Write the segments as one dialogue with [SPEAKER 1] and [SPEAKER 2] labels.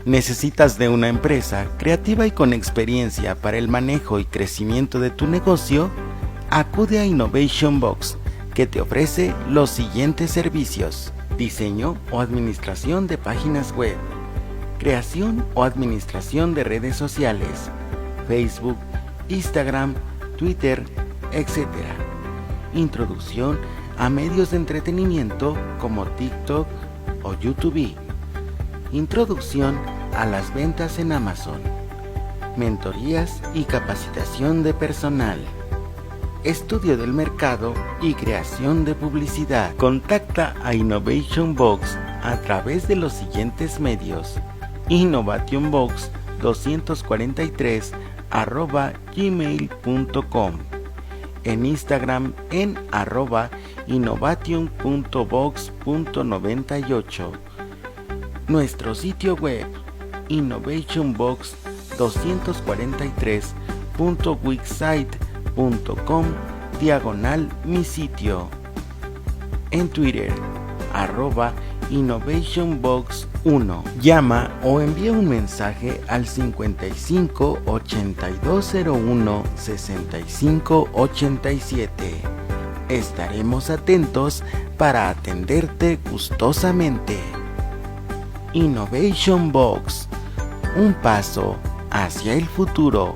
[SPEAKER 1] ¿Necesitas de una empresa creativa y con experiencia para el manejo y crecimiento de tu negocio? Acude a Innovation Box, que te ofrece los siguientes servicios: diseño o administración de páginas web, creación o administración de redes sociales, Facebook, Instagram, Twitter, etc. Introducción a medios de entretenimiento como TikTok o YouTube. Introducción a las ventas en Amazon. Mentorías y capacitación de personal. Estudio del mercado y creación de publicidad. Contacta a Innovation Box a través de los siguientes medios: innovationbox243@gmail.com, en Instagram en @innovation.box.98, nuestro sitio web innovationbox243.wixsite.com/mi sitio, en Twitter @innovationbox1. Llama o envía un mensaje al 55 8201 65 87. Estaremos atentos para atenderte gustosamente. Innovation Box, un paso hacia el futuro.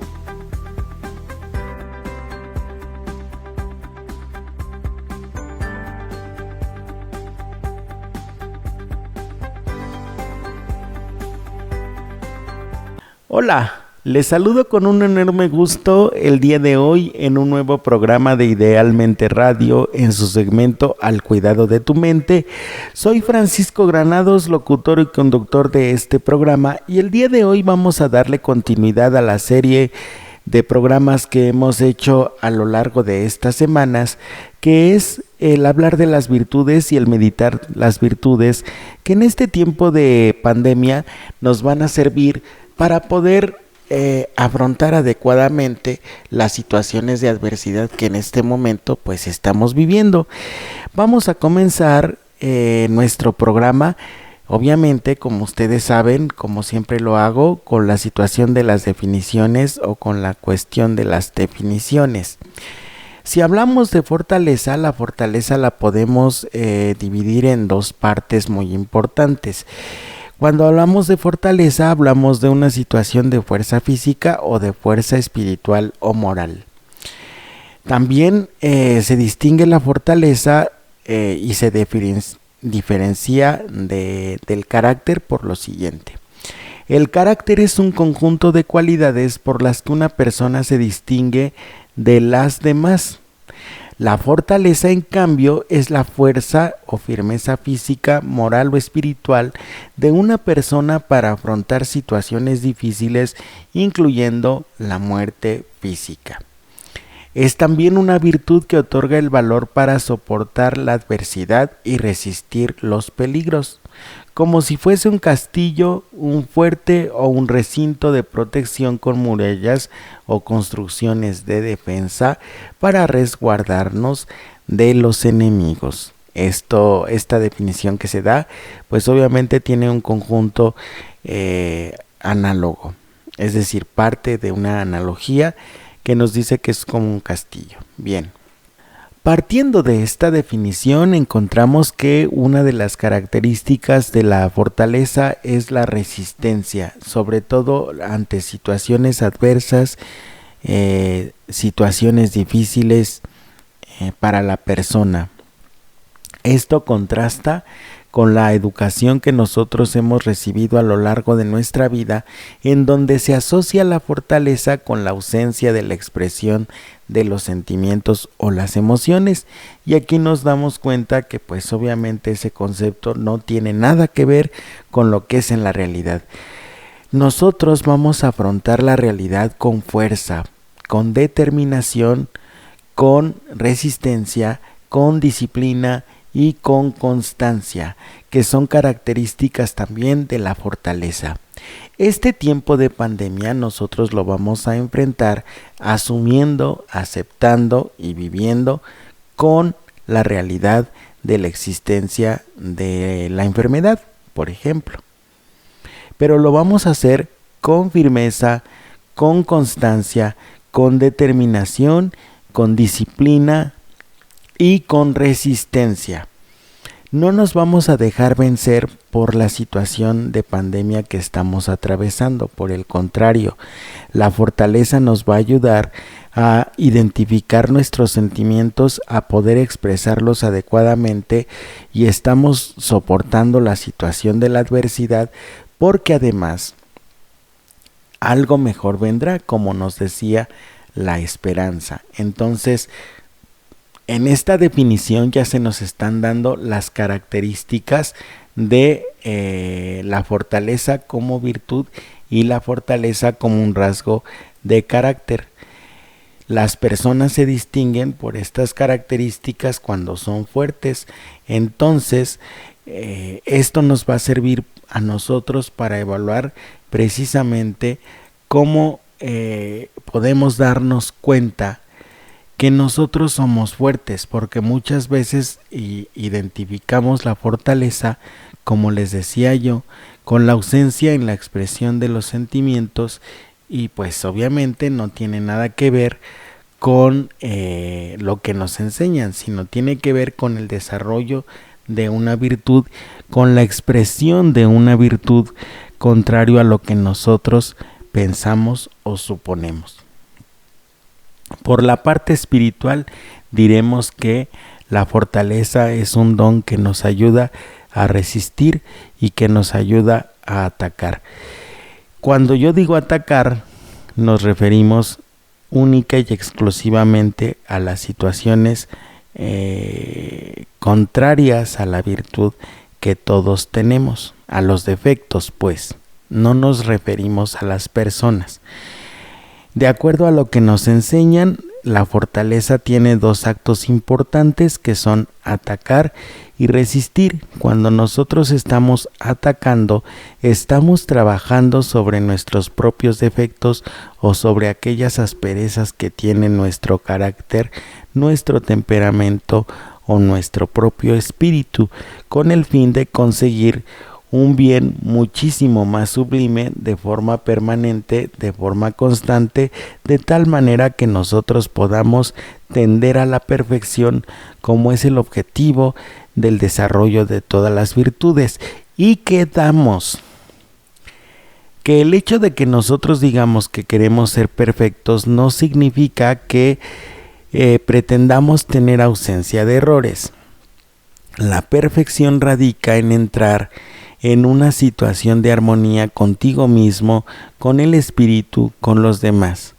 [SPEAKER 1] Hola, les saludo con un enorme gusto el día de hoy en un nuevo programa de Idealmente Radio en su segmento Al Cuidado de tu Mente. Soy Francisco Granados, locutor y conductor de este programa, y el día de hoy vamos a darle continuidad a la serie de programas que hemos hecho a lo largo de estas semanas, que es el hablar de las virtudes y el meditar las virtudes, que en este tiempo de pandemia nos van a servir para poder afrontar adecuadamente las situaciones de adversidad que en este momento pues estamos viviendo. Vamos a comenzar nuestro programa, obviamente, como ustedes saben, como siempre lo hago, con la situación de las definiciones o con la cuestión de las definiciones. Si hablamos de fortaleza, la fortaleza la podemos dividir en dos partes muy importantes. Cuando hablamos de fortaleza, hablamos de una situación de fuerza física o de fuerza espiritual o moral. También se distingue la fortaleza y se diferencia del carácter por lo siguiente. El carácter es un conjunto de cualidades por las que una persona se distingue de las demás. La fortaleza, en cambio, es la fuerza o firmeza física, moral o espiritual de una persona para afrontar situaciones difíciles, incluyendo la muerte física. Es también una virtud que otorga el valor para soportar la adversidad y resistir los peligros, como si fuese un castillo, un fuerte o un recinto de protección con murallas o construcciones de defensa para resguardarnos de los enemigos. Esta definición que se da, pues obviamente tiene un conjunto análogo, es decir, parte de una analogía que nos dice que es como un castillo. Bien. Partiendo de esta definición, encontramos que una de las características de la fortaleza es la resistencia, sobre todo ante situaciones adversas, situaciones difíciles para la persona. Esto contrasta con la educación que nosotros hemos recibido a lo largo de nuestra vida, en donde se asocia la fortaleza con la ausencia de la expresión de los sentimientos o las emociones, y aquí nos damos cuenta que pues obviamente ese concepto no tiene nada que ver con lo que es en la realidad. Nosotros vamos a afrontar la realidad con fuerza, con determinación, con resistencia, con disciplina y con constancia, que son características también de la fortaleza. Este tiempo de pandemia nosotros lo vamos a enfrentar asumiendo, aceptando y viviendo con la realidad de la existencia de la enfermedad, por ejemplo. pero lo vamos a hacer con firmeza, con constancia, con determinación, con disciplina y con resistencia. No nos vamos a dejar vencer por la situación de pandemia que estamos atravesando. Por el contrario, la fortaleza nos va a ayudar a identificar nuestros sentimientos, a poder expresarlos adecuadamente, y estamos soportando la situación de la adversidad porque además algo mejor vendrá, como nos decía la esperanza. Entonces, en esta definición ya se nos están dando las características de la fortaleza como virtud y la fortaleza como un rasgo de carácter. Las personas se distinguen por estas características cuando son fuertes. Entonces, esto nos va a servir a nosotros para evaluar precisamente cómo podemos darnos cuenta que nosotros somos fuertes, porque muchas veces identificamos la fortaleza, como les decía yo, con la ausencia en la expresión de los sentimientos, y pues obviamente no tiene nada que ver con lo que nos enseñan, sino tiene que ver con el desarrollo de una virtud, con la expresión de una virtud, contrario a lo que nosotros pensamos o suponemos. Por la parte espiritual, diremos que la fortaleza es un don que nos ayuda a resistir y que nos ayuda a atacar. Cuando yo digo atacar, nos referimos única y exclusivamente a las situaciones contrarias a la virtud que todos tenemos, a los defectos, pues. No nos referimos a las personas. De acuerdo a lo que nos enseñan, la fortaleza tiene dos actos importantes, que son atacar y resistir. Cuando nosotros estamos atacando, estamos trabajando sobre nuestros propios defectos o sobre aquellas asperezas que tiene nuestro carácter, nuestro temperamento o nuestro propio espíritu, con el fin de conseguir un bien muchísimo más sublime, de forma permanente, de forma constante, de tal manera que nosotros podamos tender a la perfección, como es el objetivo del desarrollo de todas las virtudes. Y quedamos que el hecho de que nosotros digamos que queremos ser perfectos no significa que pretendamos tener ausencia de errores. La perfección radica en entrar en una situación de armonía contigo mismo, con el espíritu, con los demás.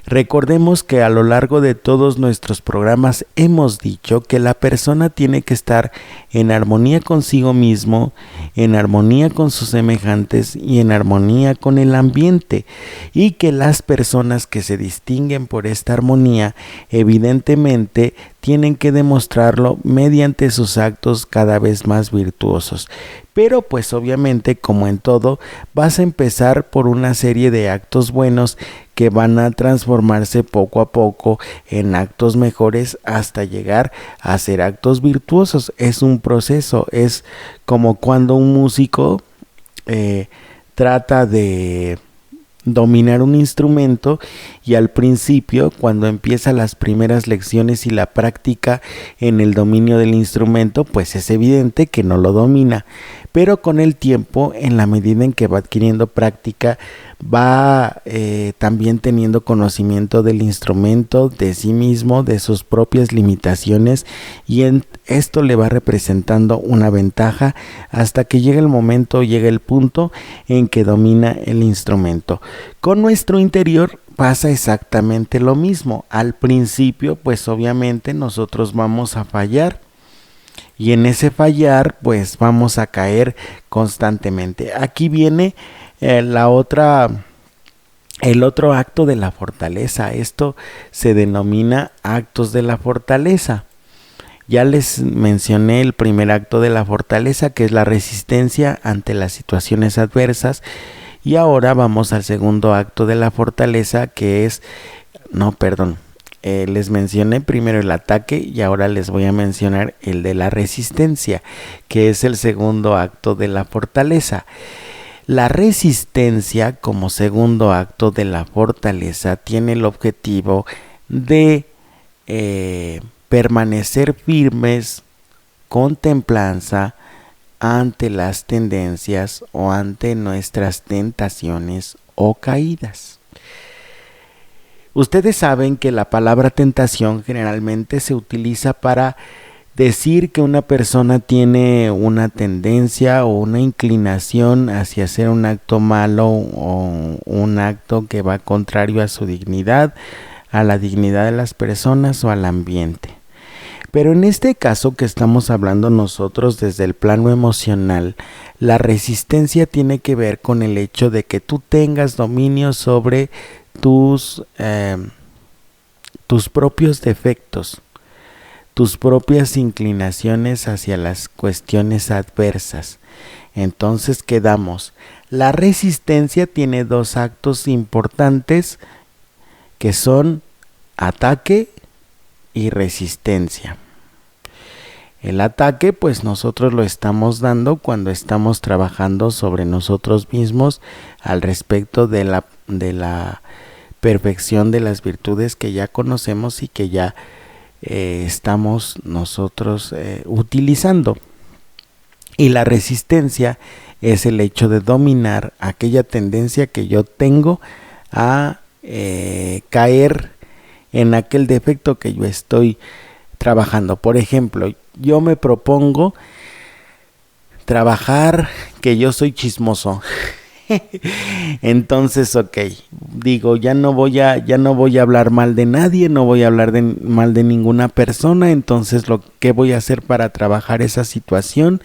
[SPEAKER 1] Recordemos que a lo largo de todos nuestros programas hemos dicho que la persona tiene que estar en armonía consigo mismo, en armonía con sus semejantes y en armonía con el ambiente, y que las personas que se distinguen por esta armonía evidentemente tienen que demostrarlo mediante sus actos cada vez más virtuosos. Pero pues obviamente, como en todo, vas a empezar por una serie de actos buenos que van a transformarse poco a poco en actos mejores hasta llegar a ser actos virtuosos. Es un proceso, es como cuando un músico trata de dominar un instrumento, y al principio, cuando empieza las primeras lecciones y la práctica en el dominio del instrumento, pues es evidente que no lo domina, pero con el tiempo, en la medida en que va adquiriendo práctica, va también teniendo conocimiento del instrumento, de sí mismo, de sus propias limitaciones, y esto le va representando una ventaja hasta que llega el momento, llega el punto en que domina el instrumento. Con nuestro interior pasa exactamente lo mismo. Al principio, pues obviamente nosotros vamos a fallar, y en ese fallar pues vamos a caer constantemente. Aquí viene el otro acto de la fortaleza. Esto se denomina actos de la fortaleza. Ya les mencioné el primer acto de la fortaleza, que es la resistencia ante las situaciones adversas, y ahora vamos al segundo acto de la fortaleza, que es, les mencioné primero el ataque y ahora les voy a mencionar el de la resistencia, que es el segundo acto de la fortaleza. La resistencia, como segundo acto de la fortaleza, tiene el objetivo de permanecer firmes con templanza ante las tendencias o ante nuestras tentaciones o caídas. Ustedes saben que la palabra tentación generalmente se utiliza para decir que una persona tiene una tendencia o una inclinación hacia hacer un acto malo o un acto que va contrario a su dignidad, a la dignidad de las personas o al ambiente. Pero en este caso que estamos hablando nosotros desde el plano emocional, la resistencia tiene que ver con el hecho de que tú tengas dominio sobre tus propios defectos, tus propias inclinaciones hacia las cuestiones adversas. Entonces quedamos. La resistencia tiene dos actos importantes que son ataque y resistencia. El ataque, pues nosotros lo estamos dando cuando estamos trabajando sobre nosotros mismos al respecto de la perfección de las virtudes que ya conocemos y que ya estamos nosotros utilizando. Y la resistencia es el hecho de dominar aquella tendencia que yo tengo a caer en aquel defecto que yo estoy trabajando. Por ejemplo, yo me propongo trabajar que yo soy chismoso. Entonces, digo, ya no voy a hablar mal de nadie, no voy a hablar mal de ninguna persona. Entonces, ¿qué voy a hacer para trabajar esa situación?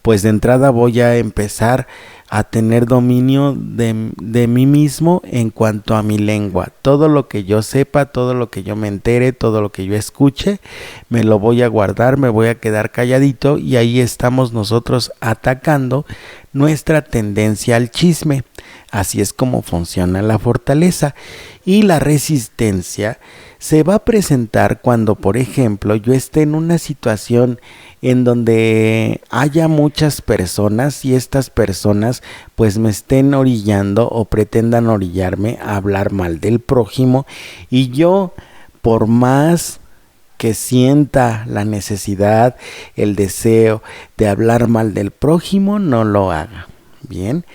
[SPEAKER 1] Pues de entrada voy a empezar a tener dominio de mí mismo en cuanto a mi lengua. Todo lo que yo sepa, todo lo que yo me entere, todo lo que yo escuche, me lo voy a guardar, me voy a quedar calladito, y ahí estamos nosotros atacando nuestra tendencia al chisme. Así es como funciona la fortaleza. Y la resistencia se va a presentar cuando, por ejemplo, yo esté en una situación en donde haya muchas personas y estas personas pues me estén orillando o pretendan orillarme a hablar mal del prójimo, y yo, por más que sienta la necesidad, el deseo de hablar mal del prójimo, no lo haga. Bien.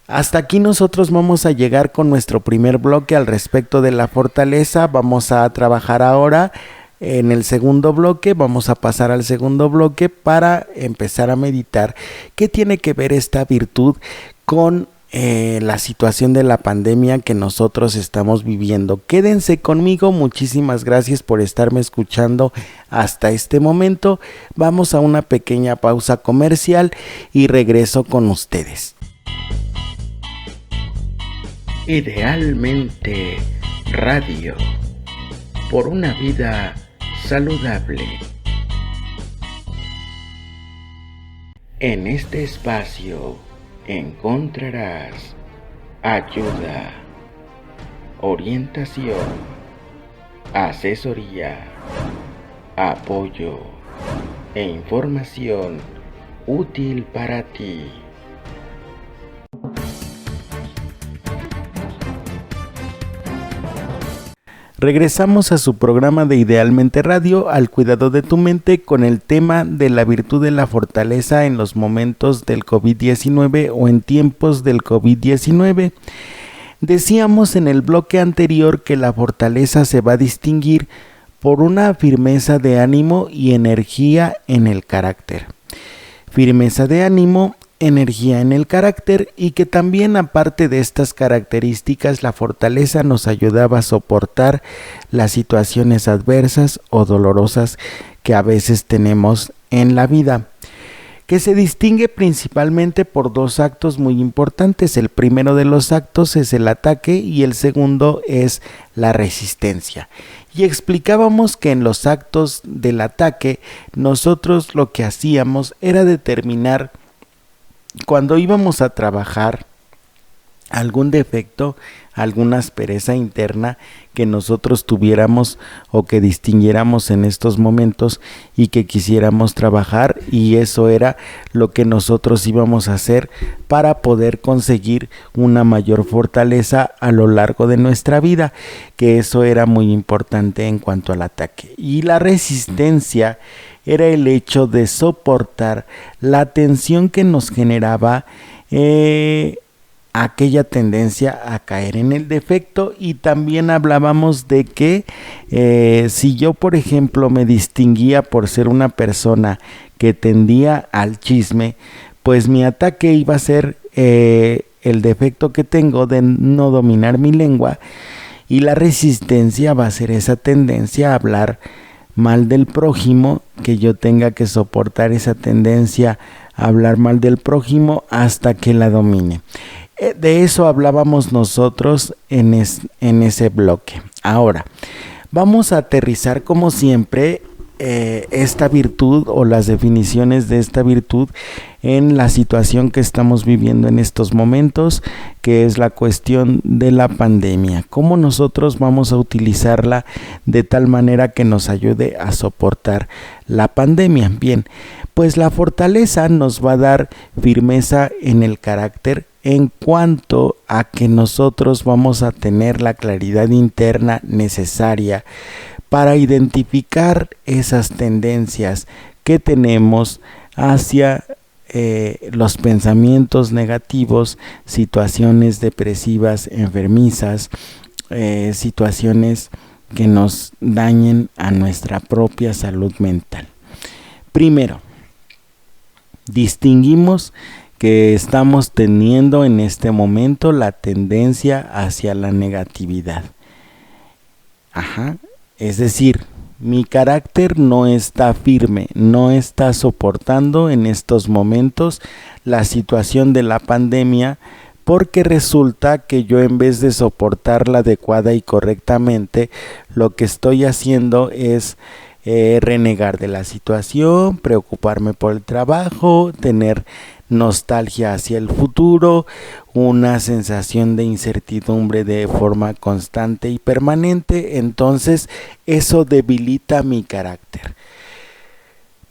[SPEAKER 1] Hasta aquí nosotros vamos a llegar con nuestro primer bloque al respecto de la fortaleza. Vamos a trabajar ahora en el segundo bloque. Vamos a pasar al segundo bloque para empezar a meditar qué tiene que ver esta virtud con la situación de la pandemia que nosotros estamos viviendo. Quédense conmigo, muchísimas gracias por estarme escuchando hasta este momento. Vamos a una pequeña pausa comercial y regreso con ustedes. Idealmente Radio, por una vida saludable. En este espacio encontrarás ayuda, orientación, asesoría, apoyo e información útil para ti. Regresamos a su programa de Idealmente Radio, al cuidado de tu mente, con el tema de la virtud de la fortaleza en los momentos del COVID-19 o en tiempos del COVID-19. Decíamos en el bloque anterior que la fortaleza se va a distinguir por una firmeza de ánimo y energía en el carácter. Firmeza de ánimo, energía en el carácter, y que también, aparte de estas características, la fortaleza nos ayudaba a soportar las situaciones adversas o dolorosas que a veces tenemos en la vida, que se distingue principalmente por dos actos muy importantes. El primero de los actos es el ataque y el segundo es la resistencia. Y explicábamos que en los actos del ataque nosotros lo que hacíamos era determinar, cuando íbamos a trabajar algún defecto, alguna aspereza interna que nosotros tuviéramos o que distinguiéramos en estos momentos y que quisiéramos trabajar, y eso era lo que nosotros íbamos a hacer para poder conseguir una mayor fortaleza a lo largo de nuestra vida, que eso era muy importante en cuanto al ataque. Y la resistencia era el hecho de soportar la tensión que nos generaba aquella tendencia a caer en el defecto. Y también hablábamos de que si yo, por ejemplo, me distinguía por ser una persona que tendía al chisme, pues mi ataque iba a ser el defecto que tengo de no dominar mi lengua, y la resistencia va a ser esa tendencia a hablar mal del prójimo, que yo tenga que soportar esa tendencia a hablar mal del prójimo hasta que la domine. De eso hablábamos nosotros en ese bloque. Ahora, vamos a aterrizar como siempre esta virtud o las definiciones de esta virtud en la situación que estamos viviendo en estos momentos, que es la cuestión de la pandemia. ¿Cómo nosotros vamos a utilizarla de tal manera que nos ayude a soportar la pandemia? Bien, pues la fortaleza nos va a dar firmeza en el carácter, en cuanto a que nosotros vamos a tener la claridad interna necesaria para identificar esas tendencias que tenemos hacia los pensamientos negativos, situaciones depresivas, enfermizas, situaciones que nos dañen a nuestra propia salud mental. Primero, distinguimos que estamos teniendo en este momento la tendencia hacia la negatividad. Es decir, mi carácter no está firme, no está soportando en estos momentos la situación de la pandemia, porque resulta que yo, en vez de soportarla adecuada y correctamente, lo que estoy haciendo es renegar de la situación, preocuparme por el trabajo, tener nostalgia hacia el futuro, una sensación de incertidumbre de forma constante y permanente. Entonces eso debilita mi carácter.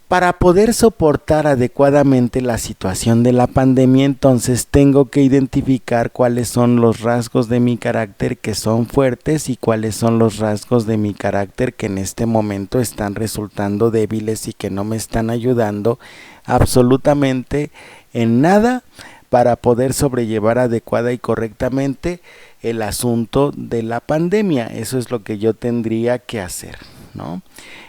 [SPEAKER 1] Para poder soportar adecuadamente la situación de la pandemia, entonces tengo que identificar cuáles son los rasgos de mi carácter que son fuertes y cuáles son los rasgos de mi carácter que en este momento están resultando débiles y que no me están ayudando absolutamente en nada para poder sobrellevar adecuada y correctamente el asunto de la pandemia. Eso es lo que yo tendría que hacer, ¿no?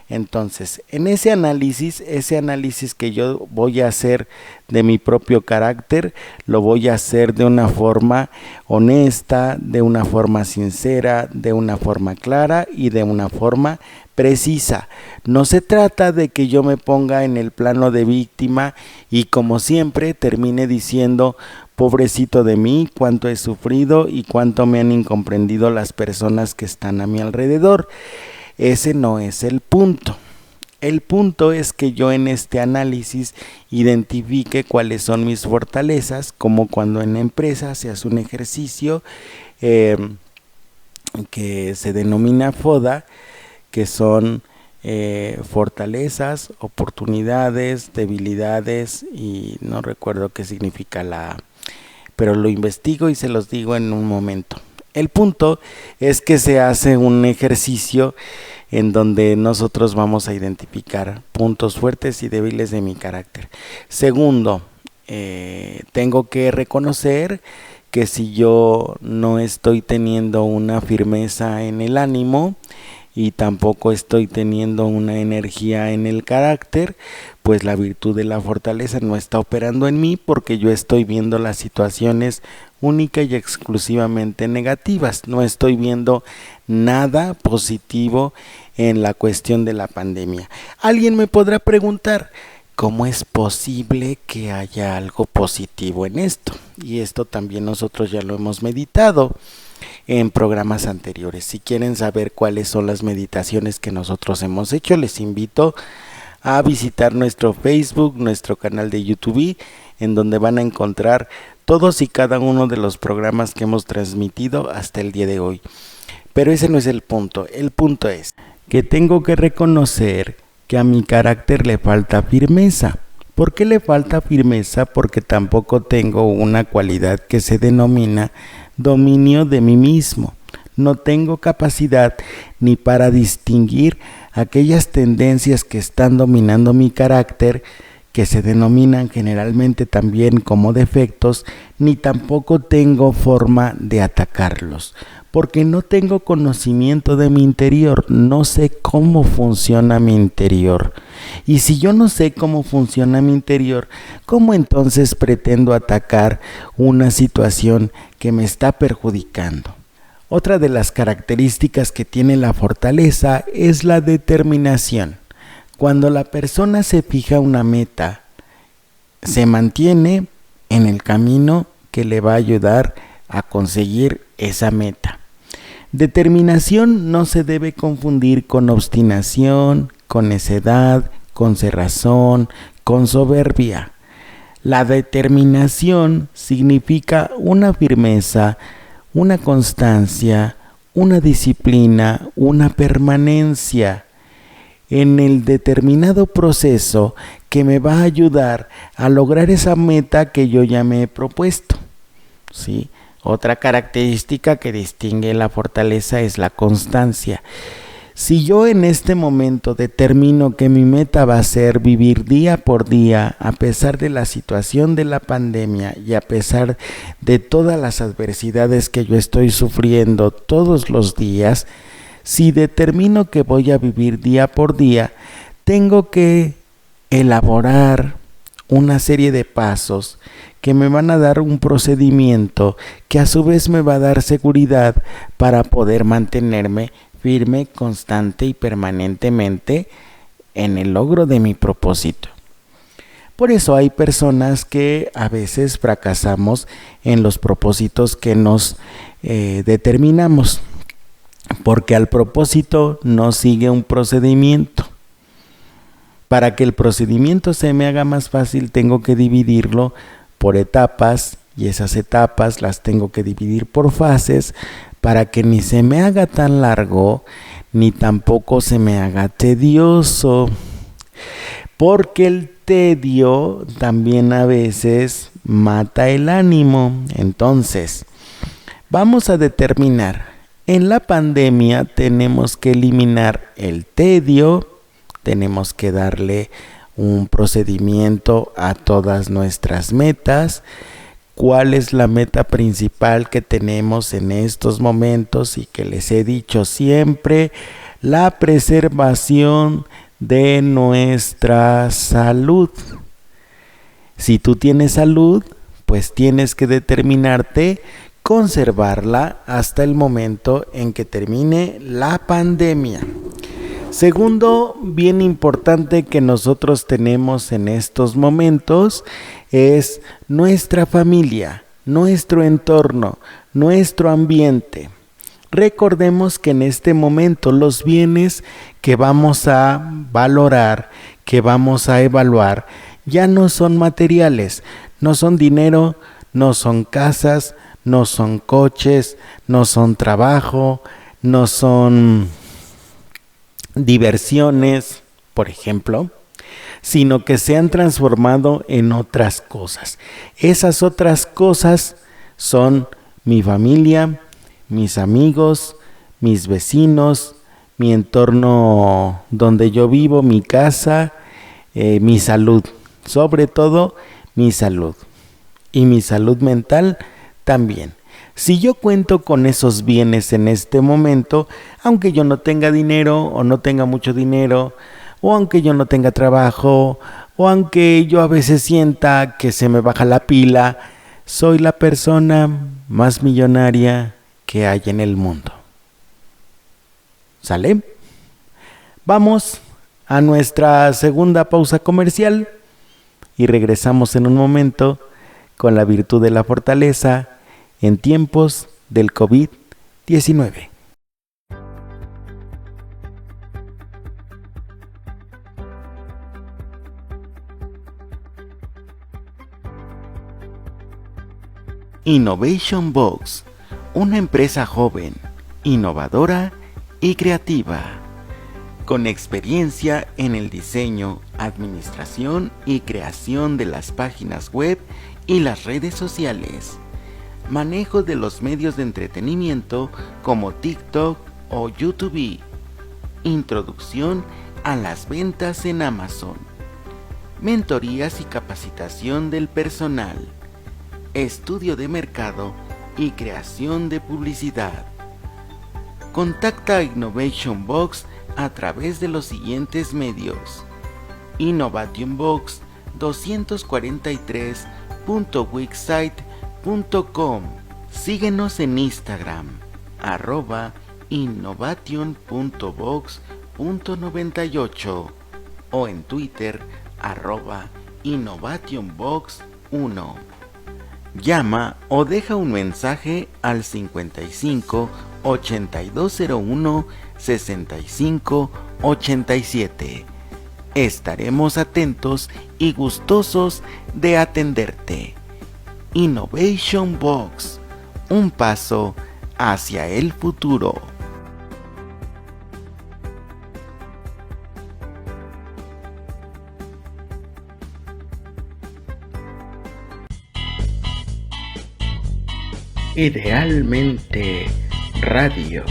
[SPEAKER 1] Entonces, en ese análisis que yo voy a hacer de mi propio carácter, lo voy a hacer de una forma honesta, de una forma sincera, de una forma clara y de una forma precisa. No se trata de que yo me ponga en el plano de víctima y, como siempre, termine diciendo: pobrecito de mí, cuánto he sufrido y cuánto me han incomprendido las personas que están a mi alrededor. Ese no es el punto. El punto es que yo en este análisis identifique cuáles son mis fortalezas, como cuando en la empresa se hace un ejercicio que se denomina FODA, que son fortalezas, oportunidades, debilidades, y no recuerdo qué significa pero lo investigo y se los digo en un momento. El punto es que se hace un ejercicio en donde nosotros vamos a identificar puntos fuertes y débiles de mi carácter. Segundo, tengo que reconocer que si yo no estoy teniendo una firmeza en el ánimo y tampoco estoy teniendo una energía en el carácter, pues la virtud de la fortaleza no está operando en mí, porque yo estoy viendo las situaciones única y exclusivamente negativas. No estoy viendo nada positivo en la cuestión de la pandemia. Alguien me podrá preguntar: ¿cómo es posible que haya algo positivo en esto? Y esto también nosotros ya lo hemos meditado en programas anteriores. Si quieren saber cuáles son las meditaciones que nosotros hemos hecho, les invito a visitar nuestro Facebook, nuestro canal de YouTube, en donde van a encontrar todos y cada uno de los programas que hemos transmitido hasta el día de hoy. Pero ese no es el punto es que tengo que reconocer que a mi carácter le falta firmeza. ¿Por qué le falta firmeza? Porque tampoco tengo una cualidad que se denomina dominio de mí mismo. No tengo capacidad ni para distinguir aquellas tendencias que están dominando mi carácter, que se denominan generalmente también como defectos, ni tampoco tengo forma de atacarlos, porque no tengo conocimiento de mi interior, no sé cómo funciona mi interior. Y si yo no sé cómo funciona mi interior, ¿cómo entonces pretendo atacar una situación que me está perjudicando? Otra de las características que tiene la fortaleza es la determinación. Cuando la persona se fija una meta, se mantiene en el camino que le va a ayudar a conseguir esa meta. Determinación no se debe confundir con obstinación, con necedad, con cerrazón, con soberbia. La determinación significa una firmeza, una constancia, una disciplina, una permanencia en el determinado proceso que me va a ayudar a lograr esa meta que yo ya me he propuesto, ¿sí? Otra característica que distingue la fortaleza es la constancia. Si yo en este momento determino que mi meta va a ser vivir día por día, a pesar de la situación de la pandemia y a pesar de todas las adversidades que yo estoy sufriendo todos los días, si determino que voy a vivir día por día, tengo que elaborar una serie de pasos que me van a dar un procedimiento que a su vez me va a dar seguridad para poder mantenerme firme, constante y permanentemente en el logro de mi propósito. Por eso hay personas que a veces fracasamos en los propósitos que nos determinamos, porque al propósito no sigue un procedimiento. Para que el procedimiento se me haga más fácil, tengo que dividirlo por etapas, y esas etapas las tengo que dividir por fases para que ni se me haga tan largo, ni tampoco se me haga tedioso. Porque el tedio también a veces mata el ánimo. Entonces, vamos a determinar. En la pandemia tenemos que eliminar el tedio, tenemos que darle un procedimiento a todas nuestras metas. ¿Cuál es la meta principal que tenemos en estos momentos y que les he dicho siempre? La preservación de nuestra salud. Si tú tienes salud, pues tienes que determinarte conservarla hasta el momento en que termine la pandemia. Segundo, bien importante que nosotros tenemos en estos momentos es nuestra familia, nuestro entorno, nuestro ambiente. Recordemos que en este momento los bienes que vamos a valorar, que vamos a evaluar, ya no son materiales, no son dinero, no son casas, no son coches, no son trabajo, no son diversiones, por ejemplo, sino que se han transformado en otras cosas. Esas otras cosas son mi familia, mis amigos, mis vecinos, mi entorno donde yo vivo, mi casa, mi salud, sobre todo mi salud y mi salud mental también. Si yo cuento con esos bienes en este momento, aunque yo no tenga dinero o no tenga mucho dinero, o aunque yo no tenga trabajo, o aunque yo a veces sienta que se me baja la pila, soy la persona más millonaria que hay en el mundo. ¿Sale? Vamos a nuestra segunda pausa comercial y regresamos en un momento con la virtud de la fortaleza en tiempos del COVID-19. Innovation Box, una empresa joven, innovadora y creativa, con experiencia en el diseño, administración y creación de las páginas web y las redes sociales, manejo de los medios de entretenimiento como TikTok o YouTube, introducción a las ventas en Amazon, mentorías y capacitación del personal, estudio de mercado y creación de publicidad. Contacta a Innovation Box a través de los siguientes medios: innovation243.wixsite.com. Síguenos en Instagram @innovation.box.98 o en Twitter @innovationbox1. Llama o deja un mensaje al 55 8201 65 87. Estaremos atentos y gustosos de atenderte. Innovation Box, un paso hacia el futuro. Idealmente Radio,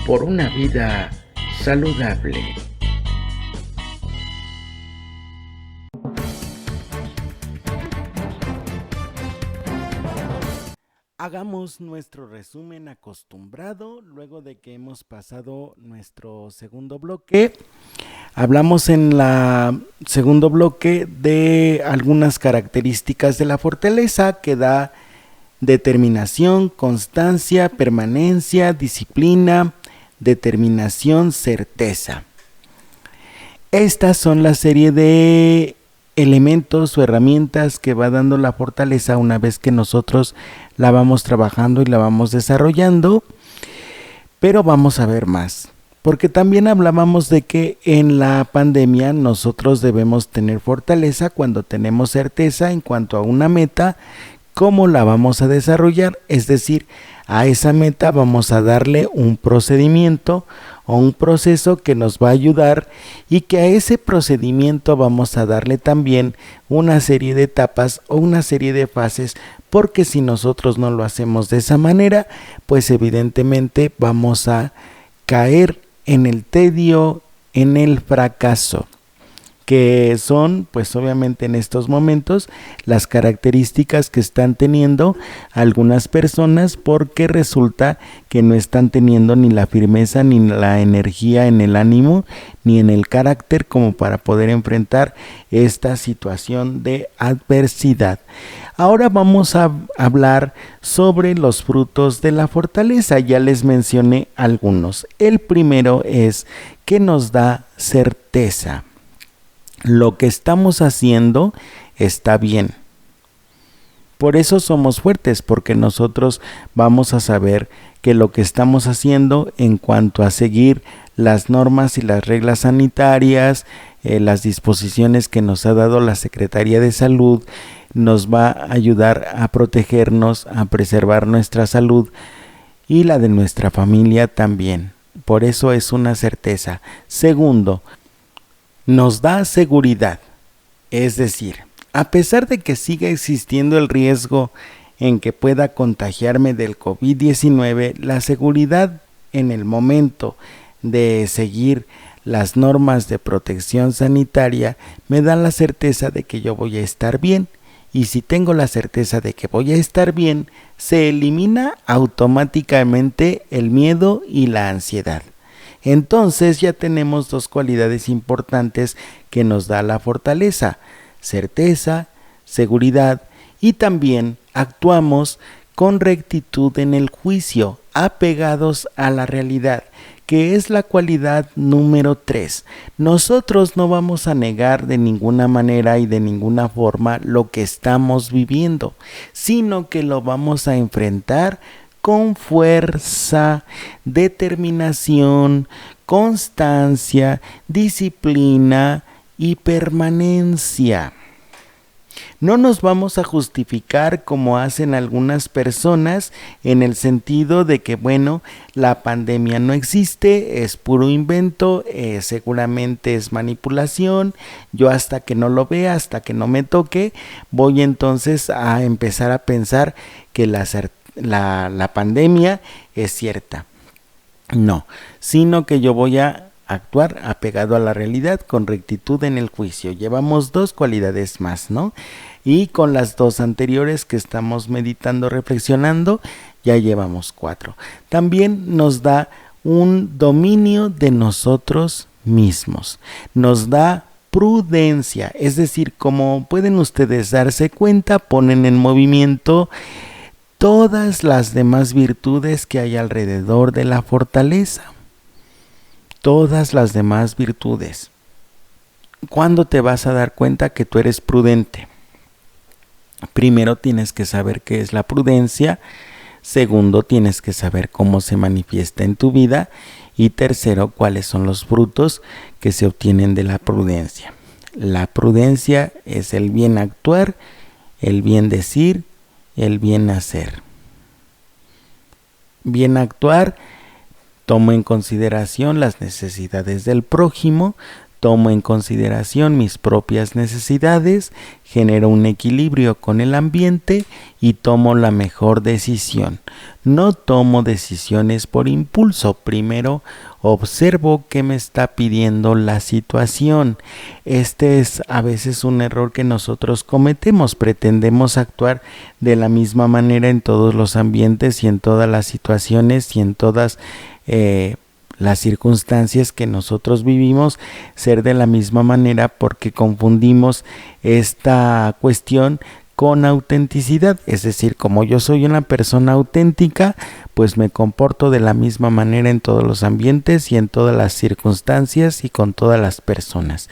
[SPEAKER 1] por una vida saludable. Hagamos nuestro resumen acostumbrado luego de que hemos pasado nuestro segundo bloque. Hablamos en el segundo bloque de algunas características de la fortaleza que da determinación, constancia, permanencia, disciplina, determinación, certeza. Estas son la serie de elementos o herramientas que va dando la fortaleza una vez que nosotros la vamos trabajando y la vamos desarrollando. Pero vamos a ver más, porque también hablábamos de que en la pandemia nosotros debemos tener fortaleza cuando tenemos certeza en cuanto a una meta, cómo la vamos a desarrollar, es decir, a esa meta vamos a darle un procedimiento o un proceso que nos va a ayudar, y que a ese procedimiento vamos a darle también una serie de etapas o una serie de fases, porque si nosotros no lo hacemos de esa manera, pues evidentemente vamos a caer en el tedio, en el fracaso, que son pues obviamente en estos momentos las características que están teniendo algunas personas, porque resulta que no están teniendo ni la firmeza ni la energía en el ánimo ni en el carácter como para poder enfrentar esta situación de adversidad. Ahora vamos a hablar sobre los frutos de la fortaleza. Ya les mencioné algunos. El primero es que nos da certeza. Lo que estamos haciendo está bien. Por eso somos fuertes, porque nosotros vamos a saber que lo que estamos haciendo en cuanto a seguir las normas y las reglas sanitarias, las disposiciones que nos ha dado la Secretaría de Salud, nos va a ayudar a protegernos, a preservar nuestra salud y la de nuestra familia también. Por eso es una certeza. Segundo, nos da seguridad, es decir, a pesar de que siga existiendo el riesgo en que pueda contagiarme del COVID-19, la seguridad en el momento de seguir las normas de protección sanitaria me da la certeza de que yo voy a estar bien, y si tengo la certeza de que voy a estar bien, se elimina automáticamente el miedo y la ansiedad. Entonces ya tenemos dos cualidades importantes que nos da la fortaleza: certeza, seguridad, y también actuamos con rectitud en el juicio, apegados a la realidad, que es la cualidad número 3. Nosotros no vamos a negar de ninguna manera y de ninguna forma lo que estamos viviendo, sino que lo vamos a enfrentar con fuerza, determinación, constancia, disciplina y permanencia. No nos vamos a justificar como hacen algunas personas en el sentido de que, bueno, la pandemia no existe, es puro invento, seguramente es manipulación, yo hasta que no lo vea, hasta que no me toque, voy entonces a empezar a pensar que la pandemia es cierta. No, sino que yo voy a actuar apegado a la realidad con rectitud en el juicio. Llevamos 2 cualidades más, ¿no? Y con las 2 anteriores que estamos meditando, reflexionando, ya llevamos 4. También nos da un dominio de nosotros mismos. Nos da prudencia, es decir, como pueden ustedes darse cuenta, ponen en movimiento todas las demás virtudes que hay alrededor de la fortaleza. Todas las demás virtudes. ¿Cuándo te vas a dar cuenta que tú eres prudente? Primero tienes que saber qué es la prudencia. Segundo, tienes que saber cómo se manifiesta en tu vida. Y tercero, cuáles son los frutos que se obtienen de la prudencia. La prudencia es el bien actuar, el bien decir, el bien hacer. Bien actuar, tomo en consideración las necesidades del prójimo, tomo en consideración mis propias necesidades, genero un equilibrio con el ambiente y tomo la mejor decisión. No tomo decisiones por impulso, primero observo qué me está pidiendo la situación. Este es a veces un error que nosotros cometemos, pretendemos actuar de la misma manera en todos los ambientes y en todas las situaciones y en todas las circunstancias que nosotros vivimos, ser de la misma manera porque confundimos esta cuestión con autenticidad, es decir, como yo soy una persona auténtica, pues me comporto de la misma manera en todos los ambientes y en todas las circunstancias y con todas las personas.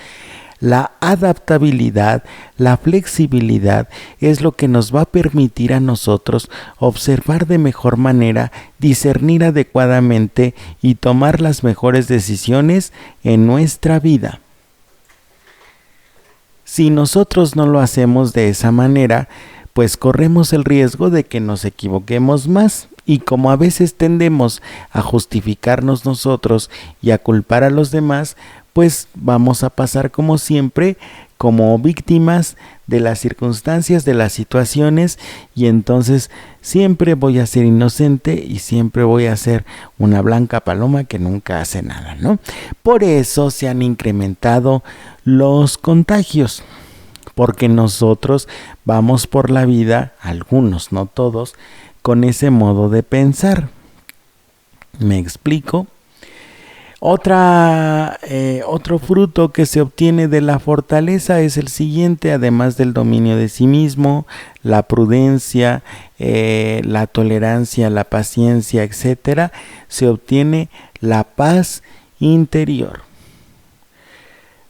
[SPEAKER 1] La adaptabilidad, la flexibilidad es lo que nos va a permitir a nosotros observar de mejor manera, discernir adecuadamente y tomar las mejores decisiones en nuestra vida. Si nosotros no lo hacemos de esa manera, pues corremos el riesgo de que nos equivoquemos más. Y como a veces tendemos a justificarnos nosotros y a culpar a los demás, pues vamos a pasar como siempre como víctimas de las circunstancias, de las situaciones, y entonces siempre voy a ser inocente y siempre voy a ser una blanca paloma que nunca hace nada, ¿no? Por eso se han incrementado los contagios, porque nosotros vamos por la vida, algunos, no todos, con ese modo de pensar. ¿Me explico? Otro fruto que se obtiene de la fortaleza es el siguiente, además del dominio de sí mismo, la prudencia, la tolerancia, la paciencia, etcétera, se obtiene la paz interior.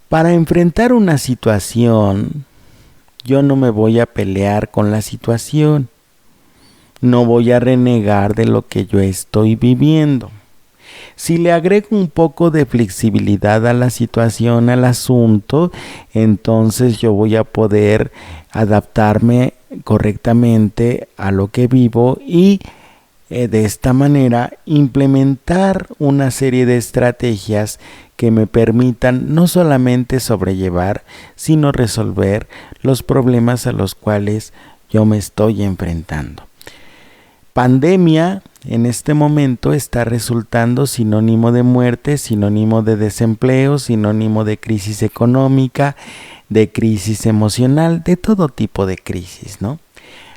[SPEAKER 1] Para enfrentar una situación, yo no me voy a pelear con la situación, no voy a renegar de lo que yo estoy viviendo. Si le agrego un poco de flexibilidad a la situación, al asunto, entonces yo voy a poder adaptarme correctamente a lo que vivo y de esta manera implementar una serie de estrategias que me permitan no solamente sobrellevar, sino resolver los problemas a los cuales yo me estoy enfrentando. Pandemia en este momento está resultando sinónimo de muerte, sinónimo de desempleo, sinónimo de crisis económica, de crisis emocional, de todo tipo de crisis, ¿no?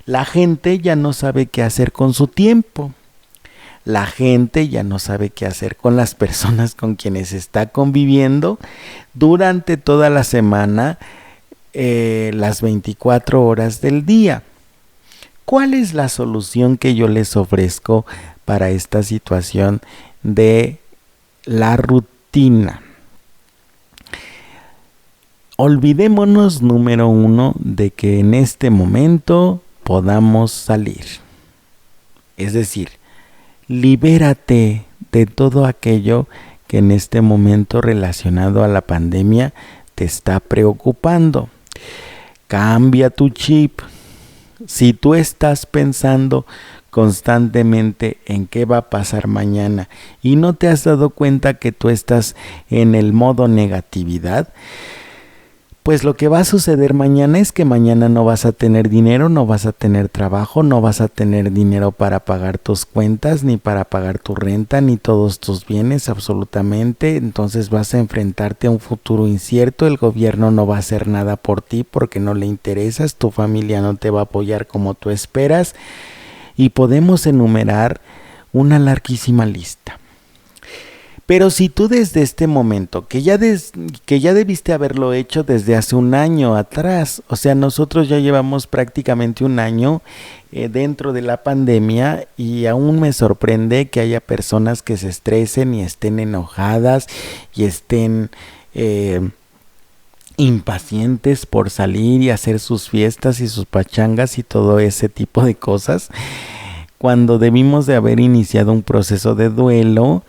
[SPEAKER 1] La gente ya no sabe qué hacer con su tiempo. La gente ya no sabe qué hacer con las personas con quienes está conviviendo durante toda la semana, las 24 horas del día. ¿Cuál es la solución que yo les ofrezco para esta situación de la rutina? Olvidémonos, número 1, de que en este momento podamos salir. Es decir, libérate de todo aquello que en este momento relacionado a la pandemia te está preocupando. Cambia tu chip. Si tú estás pensando constantemente en qué va a pasar mañana y no te has dado cuenta que tú estás en el modo negatividad, pues lo que va a suceder mañana es que mañana no vas a tener dinero, no vas a tener trabajo, no vas a tener dinero para pagar tus cuentas, ni para pagar tu renta, ni todos tus bienes, absolutamente. Entonces vas a enfrentarte a un futuro incierto, el gobierno no va a hacer nada por ti porque no le interesas, tu familia no te va a apoyar como tú esperas, y podemos enumerar una larguísima lista. Pero si tú desde este momento, que ya debiste haberlo hecho desde hace un año atrás, o sea, nosotros ya llevamos prácticamente un año dentro de la pandemia y aún me sorprende que haya personas que se estresen y estén enojadas y estén impacientes por salir y hacer sus fiestas y sus pachangas y todo ese tipo de cosas, cuando debimos de haber iniciado un proceso de duelo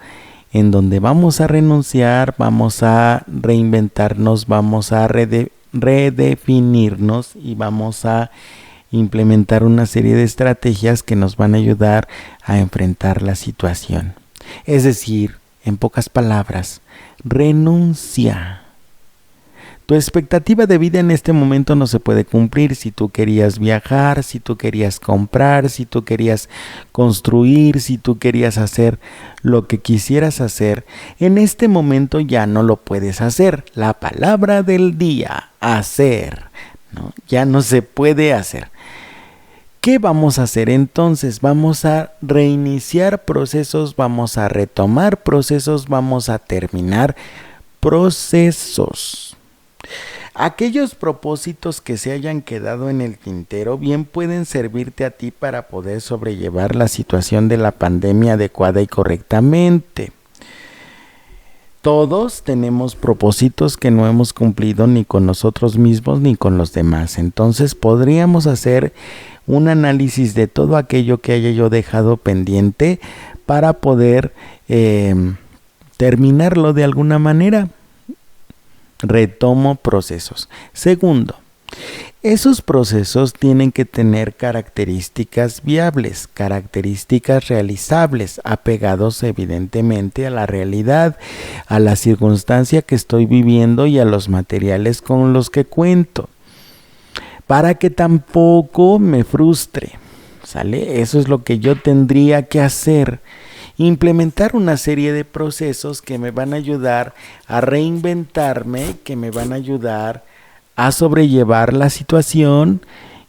[SPEAKER 1] en donde vamos a renunciar, vamos a reinventarnos, vamos a redefinirnos y vamos a implementar una serie de estrategias que nos van a ayudar a enfrentar la situación. Es decir, en pocas palabras, renuncia. Tu expectativa de vida en este momento no se puede cumplir. Si tú querías viajar, si tú querías comprar, si tú querías construir, si tú querías hacer lo que quisieras hacer, en este momento ya no lo puedes hacer. La palabra del día, hacer, ¿no? Ya no se puede hacer. ¿Qué vamos a hacer entonces? Vamos a reiniciar procesos, vamos a retomar procesos, vamos a terminar procesos. Aquellos propósitos que se hayan quedado en el tintero bien pueden servirte a ti para poder sobrellevar la situación de la pandemia adecuada y correctamente. Todos tenemos propósitos que no hemos cumplido ni con nosotros mismos ni con los demás. Entonces podríamos hacer un análisis de todo aquello que haya yo dejado pendiente para poder terminarlo de alguna manera. Retomo procesos. Segundo, esos procesos tienen que tener características viables, características realizables, apegados evidentemente a la realidad, a la circunstancia que estoy viviendo y a los materiales con los que cuento, para que tampoco me frustre, ¿sale? Eso es lo que yo tendría que hacer. Implementar una serie de procesos que me van a ayudar a reinventarme, que me van a ayudar a sobrellevar la situación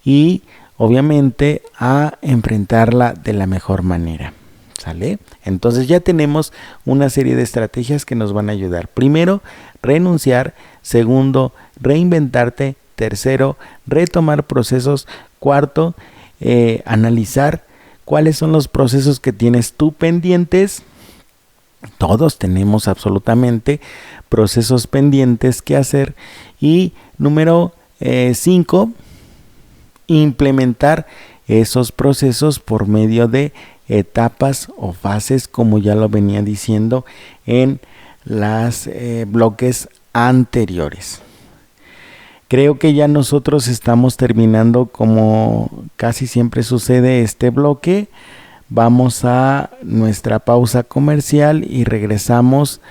[SPEAKER 1] y obviamente a enfrentarla de la mejor manera, ¿sale? Entonces ya tenemos una serie de estrategias que nos van a ayudar. Primero, renunciar. Segundo, reinventarte. Tercero, retomar procesos. Cuarto, analizar cuáles son los procesos que tienes tú pendientes. Todos tenemos absolutamente procesos pendientes que hacer. Y número 5, implementar esos procesos por medio de etapas o fases, como ya lo venía diciendo en los bloques anteriores. Creo que ya nosotros estamos terminando, como casi siempre sucede, este bloque. Vamos a nuestra pausa comercial y regresamos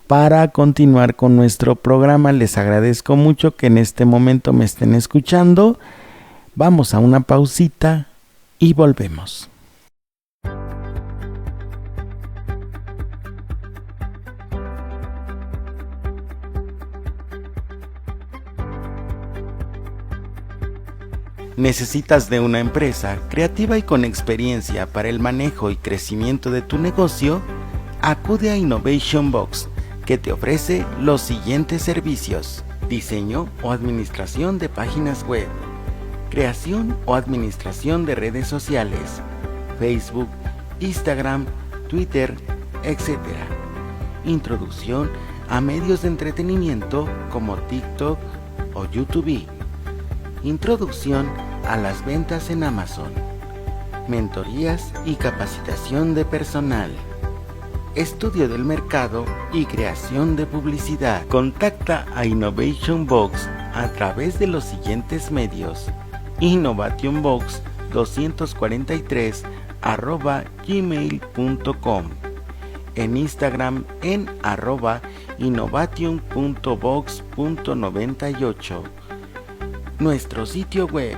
[SPEAKER 1] para continuar con nuestro programa. Les agradezco mucho que en este momento me estén escuchando. Vamos a una pausita y volvemos. ¿Necesitas de una empresa creativa y con experiencia para el manejo y crecimiento de tu negocio? Acude a Innovation Box, que te ofrece los siguientes servicios: diseño o administración de páginas web, creación o administración de redes sociales, Facebook, Instagram, Twitter, etc. Introducción a medios de entretenimiento como TikTok o YouTube. Introducción a las ventas en Amazon. Mentorías y capacitación de personal. Estudio del mercado y creación de publicidad. Contacta a Innovation Box a través de los siguientes medios: innovation243@gmail.com, en Instagram en @innovation.box.98, nuestro sitio web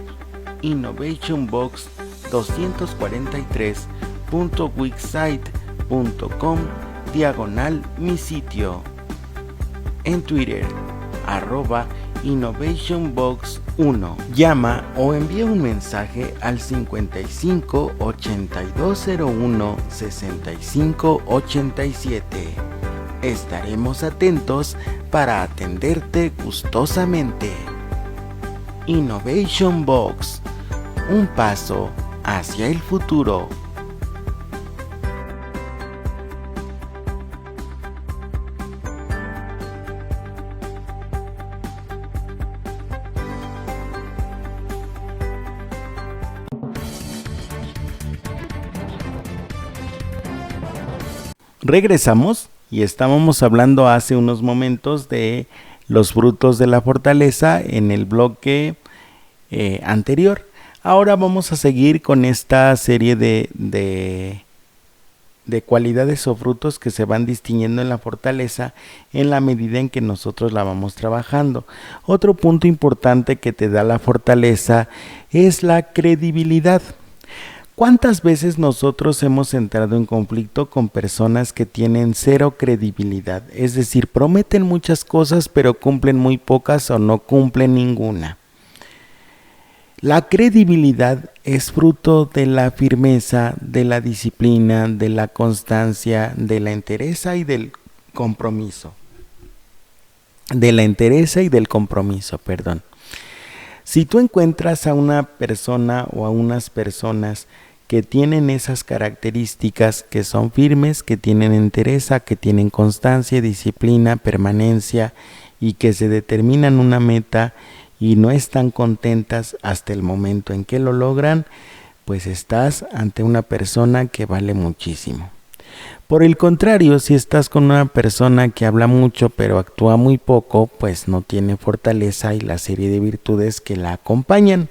[SPEAKER 1] innovationbox243.wixsite.com/mi sitio, en Twitter @innovationbox1. Llama o envía un mensaje al 55 8201 65 87. Estaremos atentos para atenderte gustosamente. Innovation Box, un paso hacia el futuro. Regresamos y estábamos hablando hace unos momentos de los frutos de la fortaleza en el bloque anterior. Ahora vamos a seguir con esta serie de cualidades o frutos que se van distinguiendo en la fortaleza en la medida en que nosotros la vamos trabajando. Otro punto importante que te da la fortaleza es la credibilidad. ¿Cuántas veces nosotros hemos entrado en conflicto con personas que tienen cero credibilidad? Es decir, prometen muchas cosas pero cumplen muy pocas o no cumplen ninguna. La credibilidad es fruto de la firmeza, de la disciplina, de la constancia, de la entereza y del compromiso. Si tú encuentras a una persona o a unas personas que tienen esas características, que son firmes, que tienen entereza, que tienen constancia, disciplina, permanencia y que se determinan una meta y no están contentas hasta el momento en que lo logran, pues estás ante una persona que vale muchísimo. Por el contrario, si estás con una persona que habla mucho pero actúa muy poco, pues no tiene fortaleza y la serie de virtudes que la acompañan.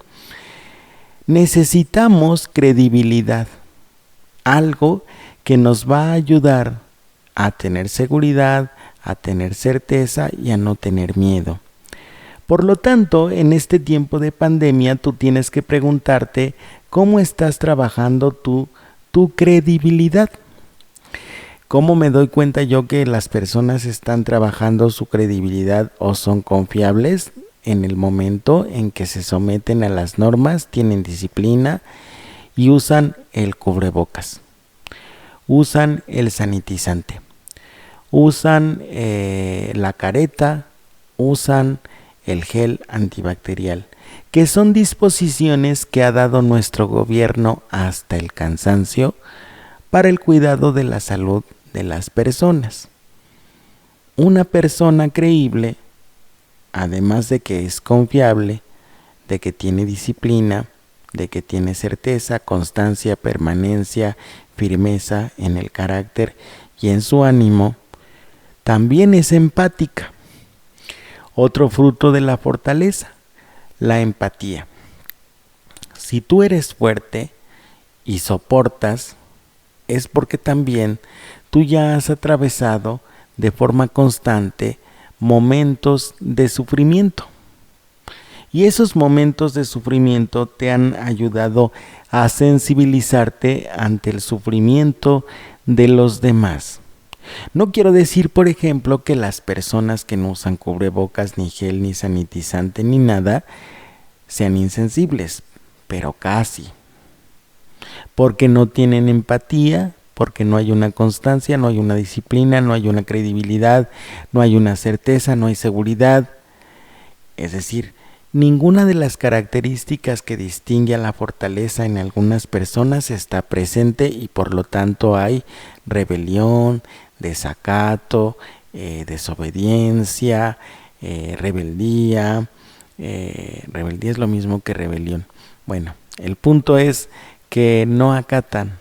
[SPEAKER 1] Necesitamos credibilidad, algo que nos va a ayudar a tener seguridad, a tener certeza y a no tener miedo. Por lo tanto, en este tiempo de pandemia, tú tienes que preguntarte cómo estás trabajando tu credibilidad. ¿Cómo me doy cuenta yo que las personas están trabajando su credibilidad o son confiables? En el momento en que se someten a las normas, tienen disciplina y usan el cubrebocas, usan el sanitizante, usan la careta, usan el gel antibacterial, que son disposiciones que ha dado nuestro gobierno hasta el cansancio para el cuidado de la salud de las personas. Una persona creíble, además de que es confiable, de que tiene disciplina, de que tiene certeza, constancia, permanencia, firmeza en el carácter y en su ánimo, también es empática. Otro fruto de la fortaleza, la empatía. Si tú eres fuerte y soportas, es porque también tú ya has atravesado de forma constante momentos de sufrimiento. Y esos momentos de sufrimiento te han ayudado a sensibilizarte ante el sufrimiento de los demás. No quiero decir, por ejemplo, que las personas que no usan cubrebocas, ni gel, ni sanitizante, ni nada, sean insensibles, pero casi. Porque no tienen empatía, porque no hay una constancia, no hay una disciplina, no hay una credibilidad, no hay una certeza, no hay seguridad. Es decir, ninguna de las características que distingue a la fortaleza en algunas personas está presente y por lo tanto hay rebelión, desacato, desobediencia, rebeldía. Rebeldía es lo mismo que rebelión. Bueno, el punto es que no acatan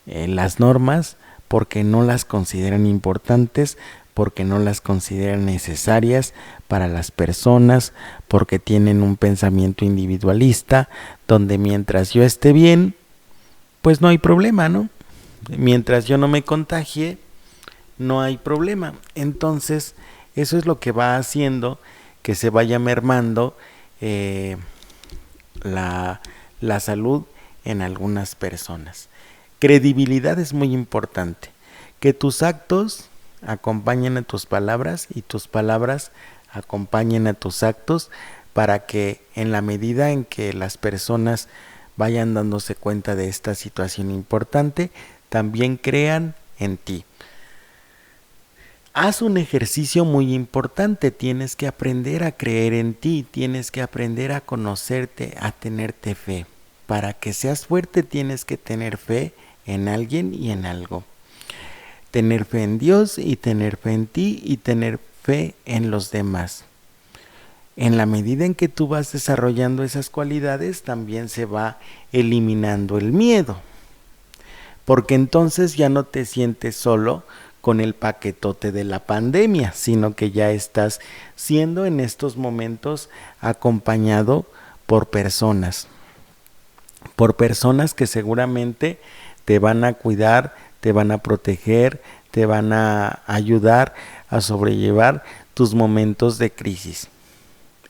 [SPEAKER 1] las normas porque no las consideran importantes, porque no las consideran necesarias para las personas, porque tienen un pensamiento individualista, donde mientras yo esté bien, pues no hay problema, ¿no? Mientras yo no me contagie, no hay problema. Entonces, eso es lo que va haciendo que se vaya mermando la salud en algunas personas. Credibilidad es muy importante. Que tus actos acompañen a tus palabras y tus palabras acompañen a tus actos, para que en la medida en que las personas vayan dándose cuenta de esta situación importante, también crean en ti. Haz un ejercicio muy importante, tienes que aprender a creer en ti, tienes que aprender a conocerte, a tenerte fe. Para que seas fuerte tienes que tener fe en alguien y en algo. Tener fe en Dios y tener fe en ti y tener fe en los demás. En la medida en que tú vas desarrollando esas cualidades, también se va eliminando el miedo. Porque entonces ya no te sientes solo con el paquetote de la pandemia, sino que ya estás siendo en estos momentos acompañado por personas que seguramente te van a cuidar, te van a proteger, te van a ayudar a sobrellevar tus momentos de crisis.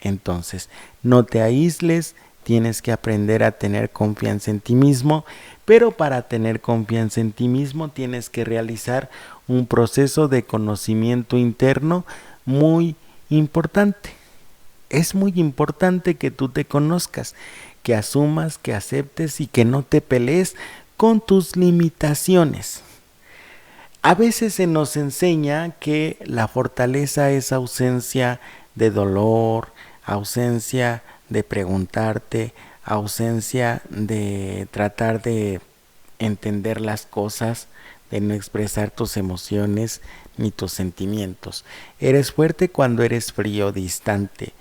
[SPEAKER 1] Entonces, no te aísles, tienes que aprender a tener confianza en ti mismo, pero para tener confianza en ti mismo tienes que realizar un proceso de conocimiento interno muy importante. Es muy importante que tú te conozcas, que asumas, que aceptes y que no te pelees con tus limitaciones. A veces se nos enseña que la fortaleza es ausencia de dolor, ausencia de preguntarte, ausencia de tratar de entender las cosas, de no expresar tus emociones ni tus sentimientos. Eres fuerte cuando eres frío, distante,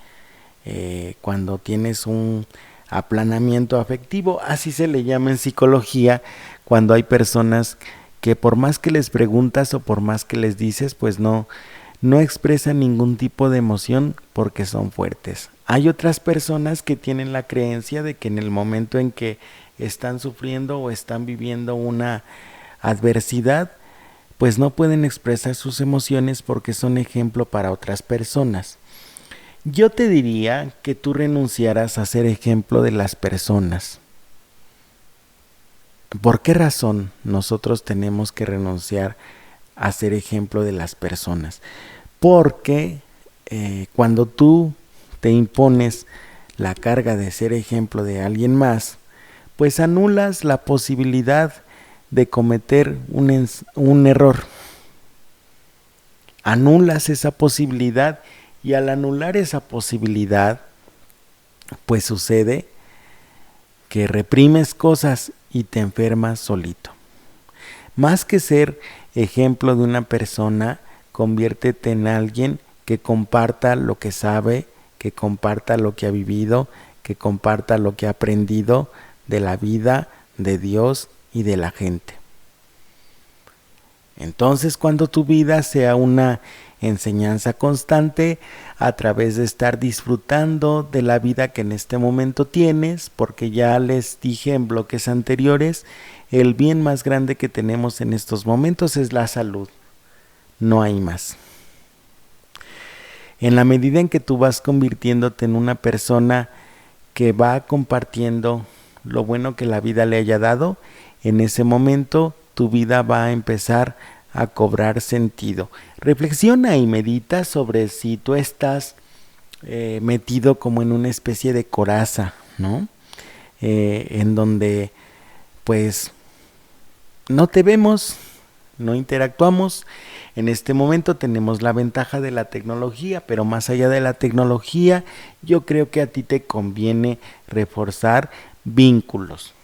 [SPEAKER 1] cuando tienes un aplanamiento afectivo, así se le llama en psicología, cuando hay personas que por más que les preguntas o por más que les dices, pues no expresan ningún tipo de emoción porque son fuertes. Hay otras personas que tienen la creencia de que en el momento en que están sufriendo o están viviendo una adversidad, pues no pueden expresar sus emociones porque son ejemplo para otras personas. Yo te diría que tú renunciaras a ser ejemplo de las personas. ¿Por qué razón nosotros tenemos que renunciar a ser ejemplo de las personas? Porque cuando tú te impones la carga de ser ejemplo de alguien más, pues anulas la posibilidad de cometer un error. Anulas esa posibilidad, y al anular esa posibilidad, pues sucede que reprimes cosas y te enfermas solito. Más que ser ejemplo de una persona, conviértete en alguien que comparta lo que sabe, que comparta lo que ha vivido, que comparta lo que ha aprendido de la vida, de Dios y de la gente. Entonces, cuando tu vida sea una enseñanza constante, a través de estar disfrutando de la vida que en este momento tienes, porque ya les dije en bloques anteriores, el bien más grande que tenemos en estos momentos es la salud, no hay más. En la medida en que tú vas convirtiéndote en una persona que va compartiendo lo bueno que la vida le haya dado, en ese momento tu vida va a empezar a cobrar sentido. Reflexiona y medita sobre si tú estás metido como en una especie de coraza, ¿no? En donde pues no te vemos, no interactuamos. En este momento tenemos la ventaja de la tecnología, pero más allá de la tecnología, yo creo que a ti te conviene reforzar vínculos.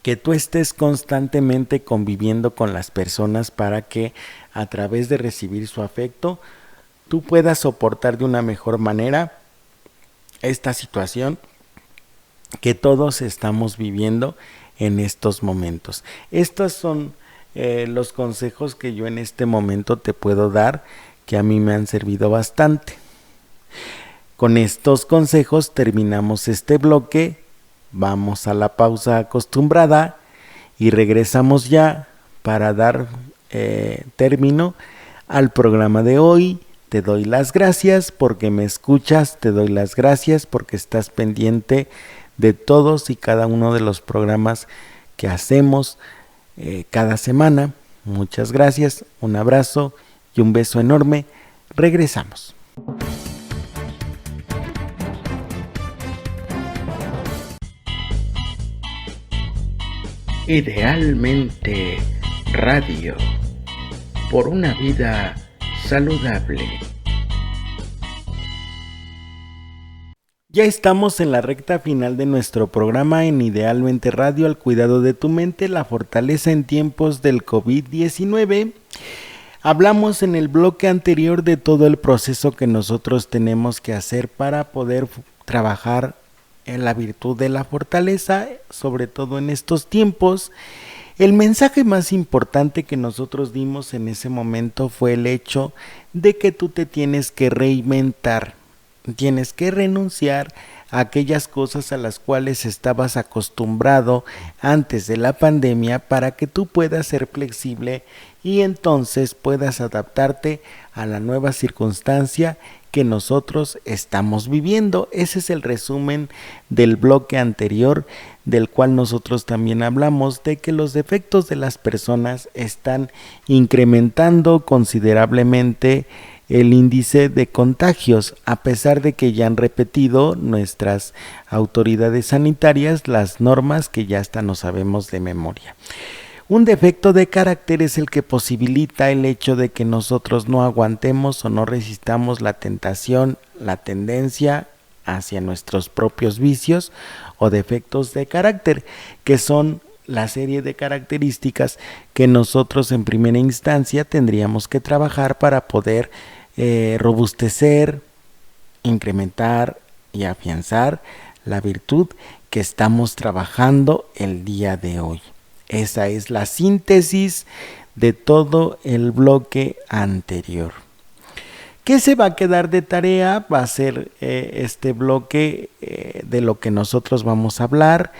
[SPEAKER 1] Que tú estés constantemente conviviendo con las personas para que a través de recibir su afecto, tú puedas soportar de una mejor manera esta situación que todos estamos viviendo en estos momentos. Estas son los consejos que yo en este momento te puedo dar, que a mí me han servido bastante. Con estos consejos terminamos este bloque, vamos a la pausa acostumbrada y regresamos ya para dar término al programa de hoy. Te doy las gracias porque me escuchas, te doy las gracias porque estás pendiente de todos y cada uno de los programas que hacemos cada semana. Muchas gracias, un abrazo y un beso enorme. Regresamos. Idealmente Radio, por una vida saludable. Ya estamos en la recta final de nuestro programa en Idealmente Radio, al cuidado de tu mente, la fortaleza en tiempos del COVID-19. Hablamos en el bloque anterior de todo el proceso que nosotros tenemos que hacer para poder trabajar en la virtud de la fortaleza, sobre todo en estos tiempos. El mensaje más importante que nosotros dimos en ese momento fue el hecho de que tú te tienes que reinventar, tienes que renunciar a aquellas cosas a las cuales estabas acostumbrado antes de la pandemia para que tú puedas ser flexible y entonces puedas adaptarte a la nueva circunstancia que nosotros estamos viviendo. Ese es el resumen del bloque anterior, del cual nosotros también hablamos de que los defectos de las personas están incrementando considerablemente el índice de contagios, a pesar de que ya han repetido nuestras autoridades sanitarias las normas que ya hasta no sabemos de memoria. Un defecto de carácter es el que posibilita el hecho de que nosotros no aguantemos o no resistamos la tentación, la tendencia hacia nuestros propios vicios o defectos de carácter, que son la serie de características que nosotros en primera instancia tendríamos que trabajar para poder robustecer, incrementar y afianzar la virtud que estamos trabajando el día de hoy. Esa es la síntesis de todo el bloque anterior. ¿Qué se va a quedar de tarea? Va a ser este bloque de lo que nosotros vamos a hablar.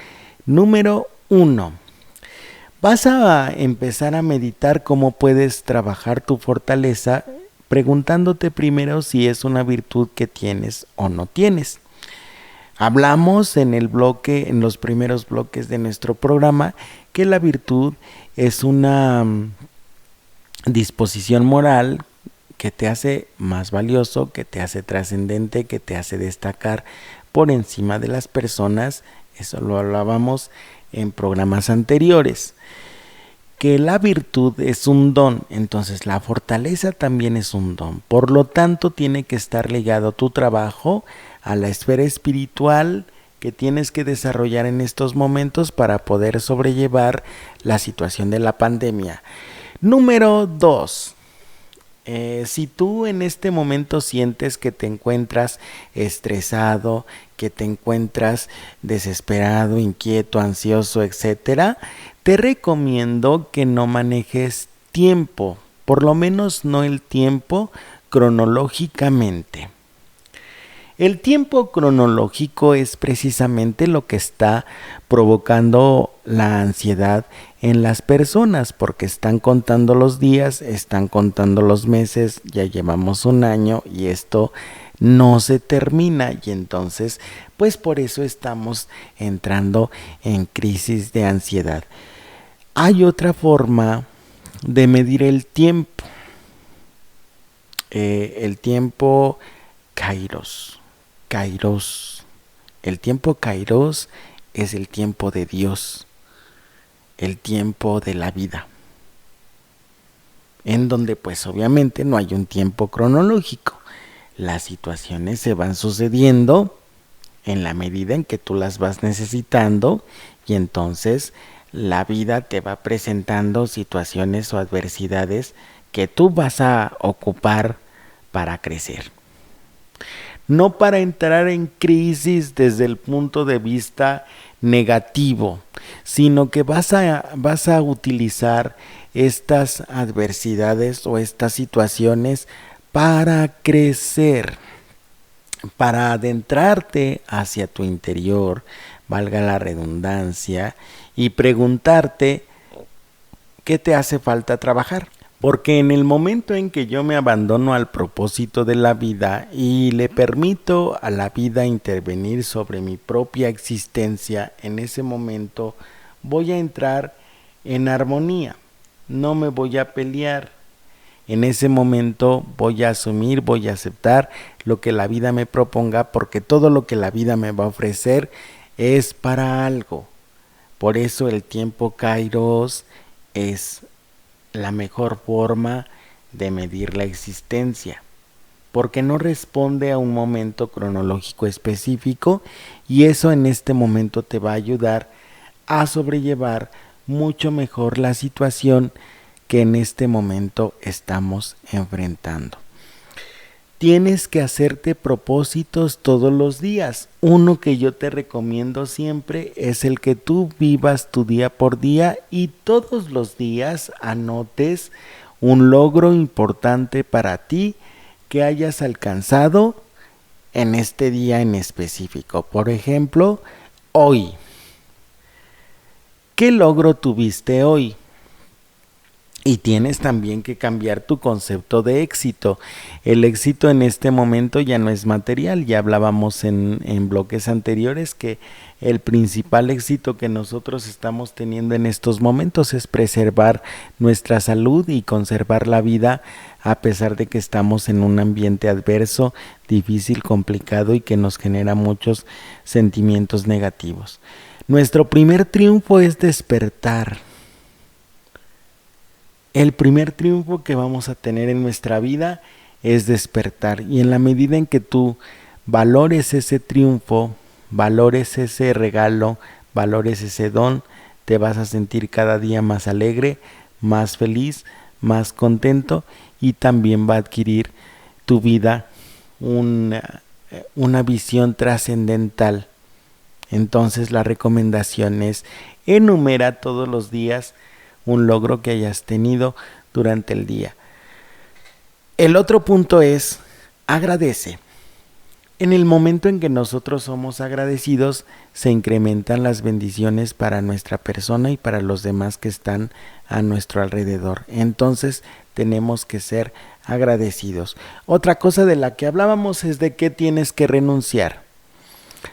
[SPEAKER 1] Número 1. Vas a empezar a meditar cómo puedes trabajar tu fortaleza, preguntándote primero si es una virtud que tienes o no tienes. Hablamos en los primeros bloques de nuestro programa, que la virtud es una disposición moral que te hace más valioso, que te hace trascendente, que te hace destacar por encima de las personas. Eso lo hablábamos en programas anteriores. Que la virtud es un don, entonces la fortaleza también es un don. Por lo tanto, tiene que estar ligado tu trabajo a la esfera espiritual que tienes que desarrollar en estos momentos para poder sobrellevar la situación de la pandemia. Número 2. Si tú en este momento sientes que te encuentras estresado, que te encuentras desesperado, inquieto, ansioso, etcétera, te recomiendo que no manejes tiempo, por lo menos no el tiempo cronológicamente. El tiempo cronológico es precisamente lo que está provocando la ansiedad en las personas, porque están contando los días, están contando los meses, ya llevamos un año y esto no se termina, y entonces pues por eso estamos entrando en crisis de ansiedad. Hay otra forma de medir el tiempo, el tiempo Kairos. El tiempo Kairos es el tiempo de Dios, el tiempo de la vida, en donde pues obviamente no hay un tiempo cronológico. Las situaciones se van sucediendo en la medida en que tú las vas necesitando, y entonces la vida te va presentando situaciones o adversidades que tú vas a ocupar para crecer. no para entrar en crisis desde el punto de vista negativo, sino que vas a utilizar estas adversidades o estas situaciones para crecer, para adentrarte hacia tu interior, valga la redundancia, y preguntarte qué te hace falta trabajar. Porque en el momento en que yo me abandono al propósito de la vida y le permito a la vida intervenir sobre mi propia existencia, en ese momento voy a entrar en armonía, no me voy a pelear. En ese momento voy a asumir, voy a aceptar lo que la vida me proponga, porque todo lo que la vida me va a ofrecer es para algo. Por eso el tiempo Kairos es la mejor forma de medir la existencia, porque no responde a un momento cronológico específico, y eso en este momento te va a ayudar a sobrellevar mucho mejor la situación que en este momento estamos enfrentando. Tienes que hacerte propósitos todos los días. Uno que yo te recomiendo siempre es el que tú vivas tu día por día y todos los días anotes un logro importante para ti que hayas alcanzado en este día en específico. Por ejemplo, hoy. ¿Qué logro tuviste hoy? Y tienes también que cambiar tu concepto de éxito. El éxito en este momento ya no es material. Ya hablábamos en bloques anteriores que el principal éxito que nosotros estamos teniendo en estos momentos es preservar nuestra salud y conservar la vida a pesar de que estamos en un ambiente adverso, difícil, complicado y que nos genera muchos sentimientos negativos. Nuestro primer triunfo es despertar. El primer triunfo que vamos a tener en nuestra vida es despertar, y en la medida en que tú valores ese triunfo, valores ese regalo, valores ese don, te vas a sentir cada día más alegre, más feliz, más contento, y también va a adquirir tu vida una visión trascendental. Entonces la recomendación es: enumera todos los días un logro que hayas tenido durante el día. El otro punto es: agradece. En el momento en que nosotros somos agradecidos, se incrementan las bendiciones para nuestra persona y para los demás que están a nuestro alrededor. Entonces tenemos que ser agradecidos. Otra cosa de la que hablábamos es de que tienes que renunciar.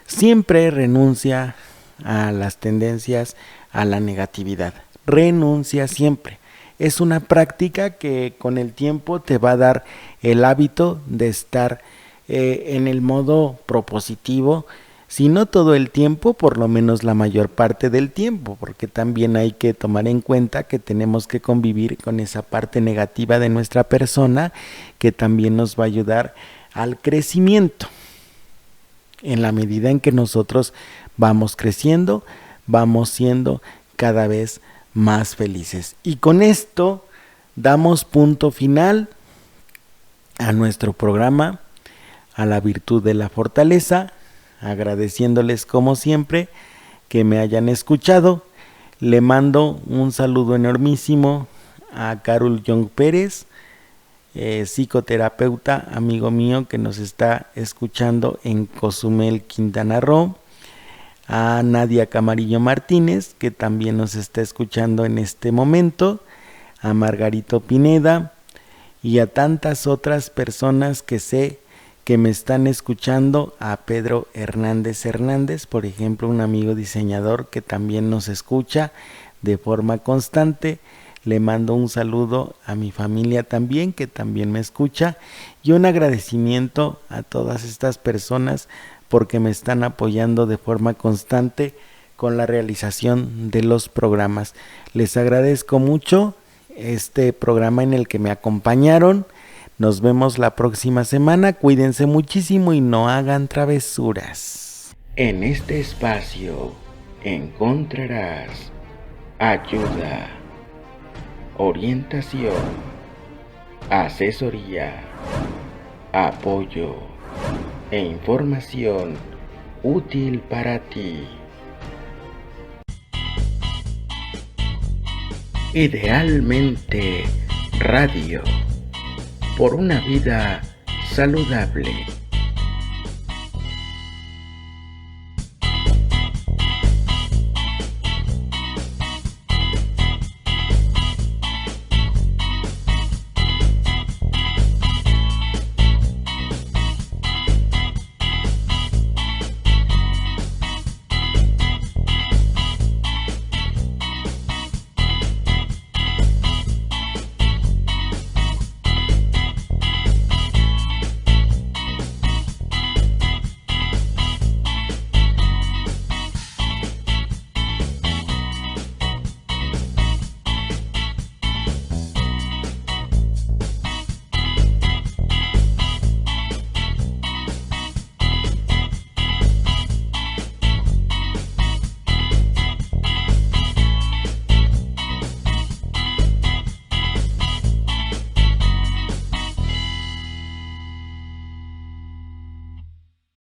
[SPEAKER 1] Siempre renuncia a las tendencias, a la negatividad. Renuncia siempre. Es una práctica que con el tiempo te va a dar el hábito de estar en el modo propositivo, si no todo el tiempo, por lo menos la mayor parte del tiempo, porque también hay que tomar en cuenta que tenemos que convivir con esa parte negativa de nuestra persona, que también nos va a ayudar al crecimiento. En la medida en que nosotros vamos creciendo, vamos siendo cada vez más felices. Y con esto damos punto final a nuestro programa, a la virtud de la fortaleza, agradeciéndoles como siempre que me hayan escuchado. Le mando un saludo enormísimo a Carol Young Pérez, psicoterapeuta, amigo mío que nos está escuchando en Cozumel, Quintana Roo, a Nadia Camarillo Martínez, que también nos está escuchando en este momento, a Margarito Pineda y a tantas otras personas que sé que me están escuchando, a Pedro Hernández, por ejemplo, un amigo diseñador que también nos escucha de forma constante. Le mando un saludo a mi familia también, que también me escucha, y un agradecimiento a todas estas personas porque me están apoyando de forma constante con la realización de los programas. Les agradezco mucho este programa en el que me acompañaron. Nos vemos la próxima semana. Cuídense muchísimo y no hagan travesuras. En este espacio encontrarás ayuda, orientación, asesoría, apoyo, e información útil para ti. Idealmente Radio, por una vida saludable.